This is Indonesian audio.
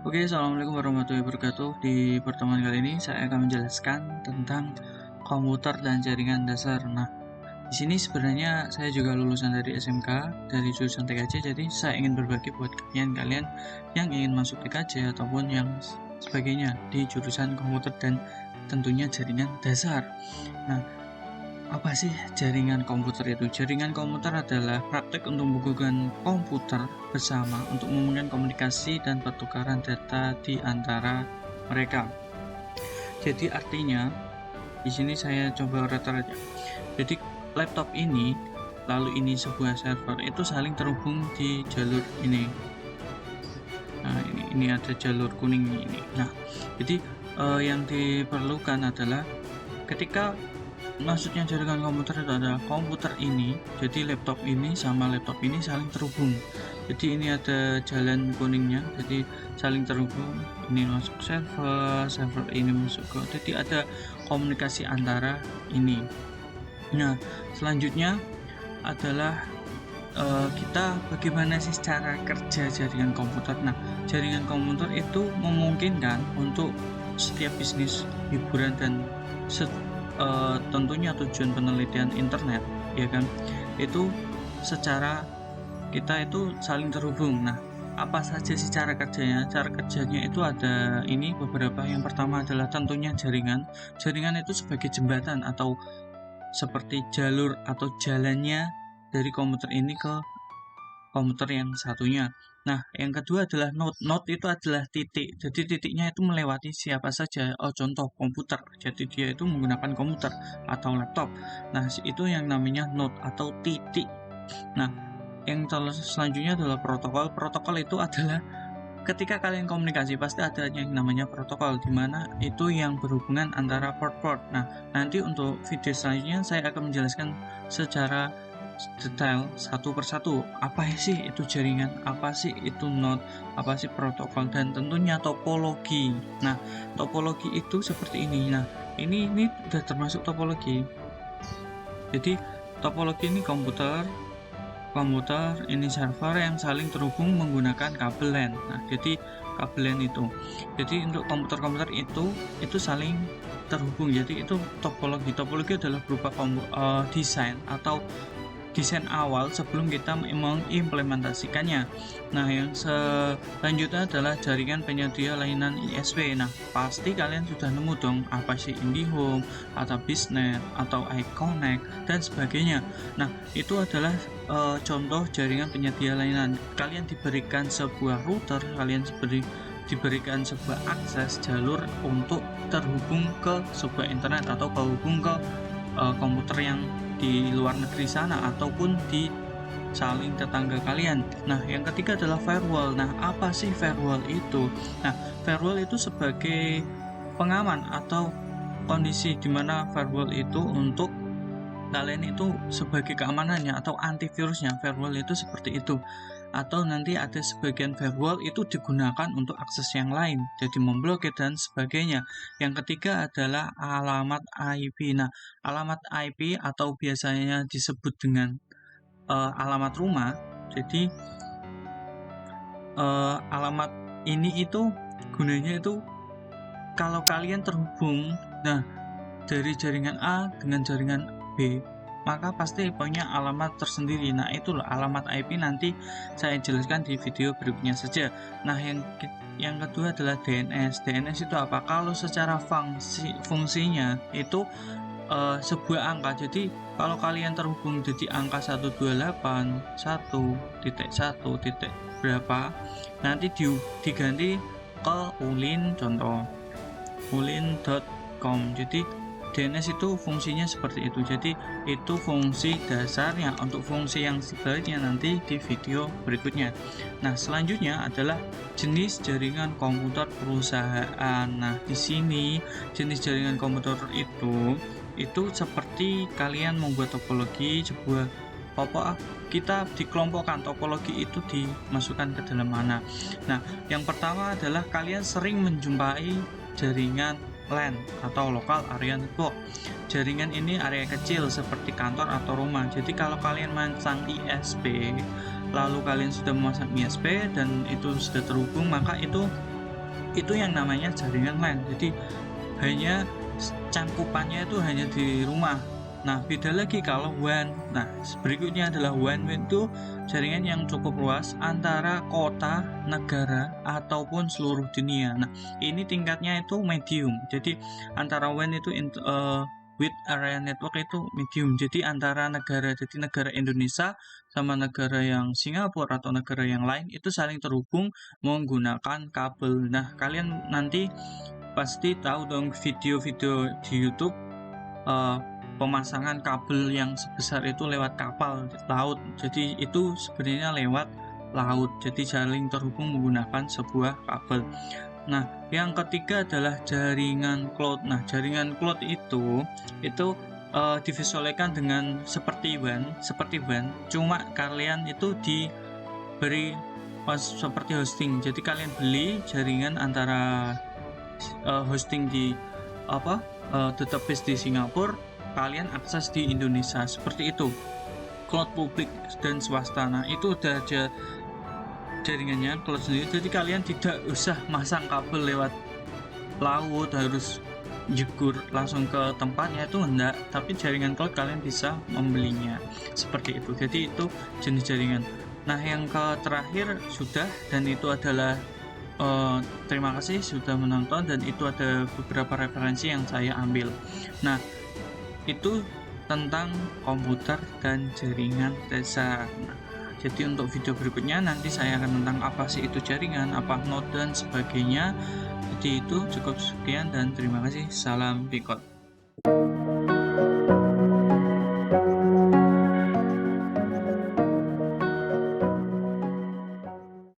Oke, assalamualaikum warahmatullahi wabarakatuh. Di pertemuan kali ini saya akan menjelaskan tentang komputer dan jaringan dasar. Nah, di sini sebenarnya saya juga lulusan dari SMK dari jurusan TKJ, jadi saya ingin berbagi buat kalian yang ingin masuk TKJ ataupun yang sebagainya di jurusan komputer dan tentunya jaringan dasar. Nah, apa sih jaringan komputer itu? Jaringan komputer adalah praktek untuk menghubungkan komputer bersama untuk memudahkan komunikasi dan pertukaran data di antara mereka. Jadi artinya, di sini saya coba rata-rata. Jadi laptop ini, lalu ini sebuah server itu saling terhubung di jalur ini. Nah, ini ada jalur kuning ini. Nah, jadi yang diperlukan adalah ketika maksudnya jaringan komputer itu adalah komputer ini, jadi laptop ini sama laptop ini saling terhubung. Jadi ini ada jalan kuningnya, jadi saling terhubung. Ini masuk server ini masuk ke, jadi ada komunikasi antara ini. Nah, selanjutnya adalah kita bagaimana sih cara kerja jaringan komputer. Nah, jaringan komputer itu memungkinkan untuk setiap bisnis hiburan dan tentunya tujuan penelitian internet, ya kan, itu secara kita itu saling terhubung. Nah, apa saja sih cara kerjanya? Cara kerjanya itu ada ini beberapa. Yang pertama adalah tentunya jaringan. Jaringan itu sebagai jembatan atau seperti jalur atau jalannya dari komputer ini ke komputer yang satunya. Nah, yang kedua adalah node. Node itu adalah titik. Jadi titiknya itu melewati siapa saja. Contoh komputer. Jadi dia itu menggunakan komputer atau laptop. Nah, itu yang namanya node atau titik. Nah, yang selanjutnya adalah protokol. Protokol itu adalah ketika kalian komunikasi pasti ada yang namanya protokol, di mana itu yang berhubungan antara port-port. Nah, nanti untuk video selanjutnya saya akan menjelaskan secara detail satu persatu apa sih itu jaringan, apa sih itu node, apa sih protokol, dan tentunya topologi. Nah, topologi itu seperti ini. Nah, ini sudah termasuk topologi. Jadi topologi ini komputer ini server yang saling terhubung menggunakan kabel LAN. Nah, jadi kabel LAN itu. Jadi untuk komputer-komputer itu saling terhubung. Jadi itu topologi. Topologi adalah berupa desain atau desain awal sebelum kita mengimplementasikannya. Nah, yang selanjutnya adalah jaringan penyedia layanan ISP. Nah, pasti kalian sudah nemu dong apa sih IndiHome atau Biznet atau iConnect dan sebagainya. Nah, itu adalah contoh jaringan penyedia layanan. Kalian diberikan sebuah router, kalian diberikan sebuah akses jalur untuk terhubung ke sebuah internet atau terhubung ke komputer yang di luar negeri sana ataupun di saling tetangga kalian. Nah, yang ketiga adalah firewall. Nah, apa sih firewall itu? Nah, firewall itu sebagai pengaman atau kondisi di mana firewall itu untuk kalian itu sebagai keamanannya atau antivirusnya. Firewall itu seperti itu. Atau nanti ada sebagian firewall itu digunakan untuk akses yang lain, jadi memblokir dan sebagainya. Yang ketiga adalah alamat IP. Nah, alamat IP atau biasanya disebut dengan alamat rumah. Jadi alamat ini itu gunanya itu kalau kalian terhubung dari jaringan A dengan jaringan B, maka pasti punya alamat tersendiri. Nah, itulah alamat IP, nanti saya jelaskan di video berikutnya saja. Nah, yang kedua adalah DNS. DNS itu apa? Kalau secara fungsinya itu sebuah angka. Jadi kalau kalian terhubung jadi angka 128.1.1. berapa, nanti diganti ke ulin, contoh ulin.com. jadi DNS itu fungsinya seperti itu. Jadi itu fungsi dasarnya. Untuk fungsi yang sebaliknya nanti di video berikutnya. Nah, selanjutnya adalah jenis jaringan komputer perusahaan. Nah, di sini jenis jaringan komputer itu seperti kalian membuat topologi sebuah kita dikelompokkan topologi itu dimasukkan ke dalam mana. Nah, yang pertama adalah kalian sering menjumpai jaringan LAN atau Local Area Network. Jaringan ini area kecil seperti kantor atau rumah. Jadi kalau kalian memasang ISP, lalu kalian sudah memasang ISP dan itu sudah terhubung, maka itu itu yang namanya jaringan LAN. Jadi hanya cangkupannya itu hanya di rumah. Nah, beda lagi kalau WAN. Nah, berikutnya adalah WAN. WAN itu jaringan yang cukup luas antara kota, negara, ataupun seluruh dunia. Nah, ini tingkatnya itu medium. Jadi, antara WAN itu with area network itu medium. Jadi, antara negara, jadi negara Indonesia sama negara yang Singapura atau negara yang lain itu saling terhubung menggunakan kabel. Nah, kalian nanti pasti tahu dong video-video di YouTube pemasangan kabel yang sebesar itu lewat kapal laut. Jadi itu sebenarnya lewat laut. Jadi saling terhubung menggunakan sebuah kabel. Nah, yang ketiga adalah jaringan cloud. Nah, jaringan cloud itu divisualkan dengan seperti WAN, cuma kalian itu diberi seperti hosting. Jadi kalian beli jaringan antara hosting di database di Singapura, kalian akses di Indonesia, seperti itu. Cloud publik dan swasta. Nah, itu udah ada jaringannya cloud sendiri. Jadi kalian tidak usah masang kabel lewat laut harus jegur langsung ke tempatnya, itu enggak, tapi jaringan cloud kalian bisa membelinya seperti itu. Jadi itu jenis jaringan. Nah, yang terakhir sudah, dan itu adalah terima kasih sudah menonton, dan itu ada beberapa referensi yang saya ambil. Nah, itu tentang komputer dan jaringan dasar. Nah, jadi untuk video berikutnya nanti saya akan tentang apa sih itu jaringan, apa node dan sebagainya. Jadi itu cukup sekian dan terima kasih. Salam Pikot.